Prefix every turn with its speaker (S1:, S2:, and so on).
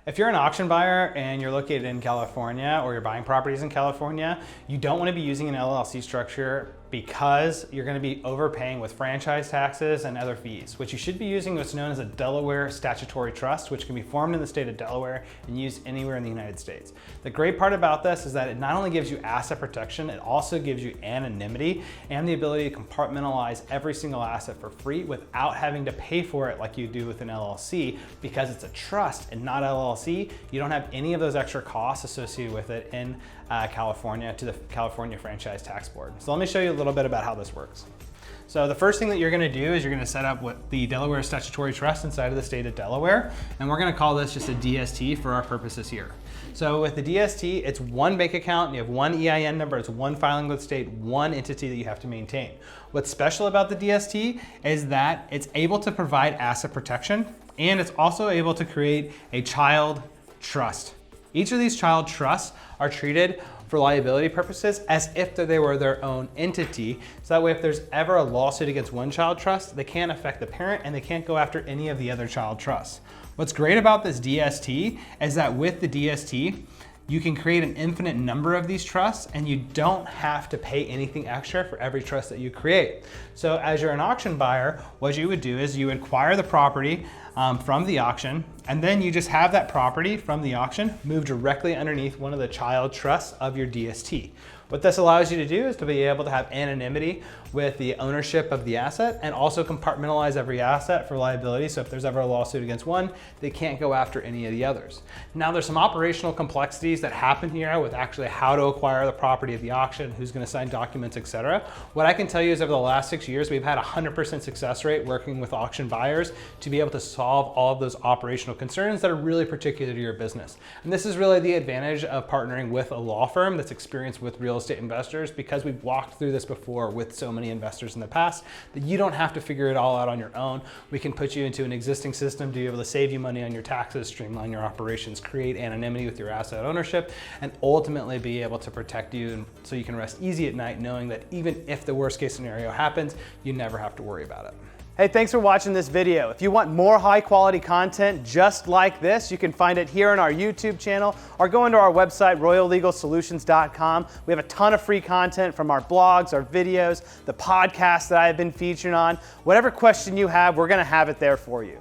S1: If you're an auction buyer and you're located in California or you're buying properties in California, you don't want to be using an LLC structure because you're going to be overpaying with franchise taxes and other fees. What you should be using what's known as a Delaware Statutory Trust, which can be formed in the state of Delaware and used anywhere in the United States. The great part about this is that it not only gives you asset protection, it also gives you anonymity and the ability to compartmentalize every single asset for free without having to pay for it like you do with an LLC. Because it's a trust and not LLC, you don't have any of those extra costs associated with it in California to the California Franchise Tax Board. So let me show you a little bit about how this works. So the first thing that you're gonna do is you're gonna set up what the Delaware Statutory Trust inside of the state of Delaware, and we're gonna call this just a DST for our purposes here. So with the DST, it's one bank account, and you have one EIN number, it's one filing with state, one entity that you have to maintain. What's special about the DST is that it's able to provide asset protection, and it's also able to create a child trust. Each of these child trusts are treated for liability purposes as if they were their own entity. So that way, if there's ever a lawsuit against one child trust, they can't affect the parent and they can't go after any of the other child trusts. What's great about this DST is that with the DST, you can create an infinite number of these trusts and you don't have to pay anything extra for every trust that you create. So as you're an auction buyer, what you would do is you would acquire the property from the auction, and then you just have that property from the auction move directly underneath one of the child trusts of your DST. What this allows you to do is to be able to have anonymity with the ownership of the asset and also compartmentalize every asset for liability. So if there's ever a lawsuit against one, they can't go after any of the others. Now there's some operational complexities that happen here with actually how to acquire the property at the auction, who's going to sign documents, etc. What I can tell you is over the last 6 years, we've had a 100% success rate working with auction buyers to be able to solve all of those operational concerns that are really particular to your business. And this is really the advantage of partnering with a law firm that's experienced with real estate investors, because we've walked through this before with so many investors in the past that you don't have to figure it all out on your own. We can put you into an existing system to be able to save you money on your taxes, streamline your operations, create anonymity with your asset ownership, and ultimately be able to protect you so you can rest easy at night knowing that even if the worst case scenario happens, you never have to worry about it. Hey, thanks for watching this video. If you want more high quality content just like this, you can find it here on our YouTube channel or go into our website, royallegalsolutions.com. We have a ton of free content from our blogs, our videos, the podcasts that I have been featured on. Whatever question you have, we're gonna have it there for you.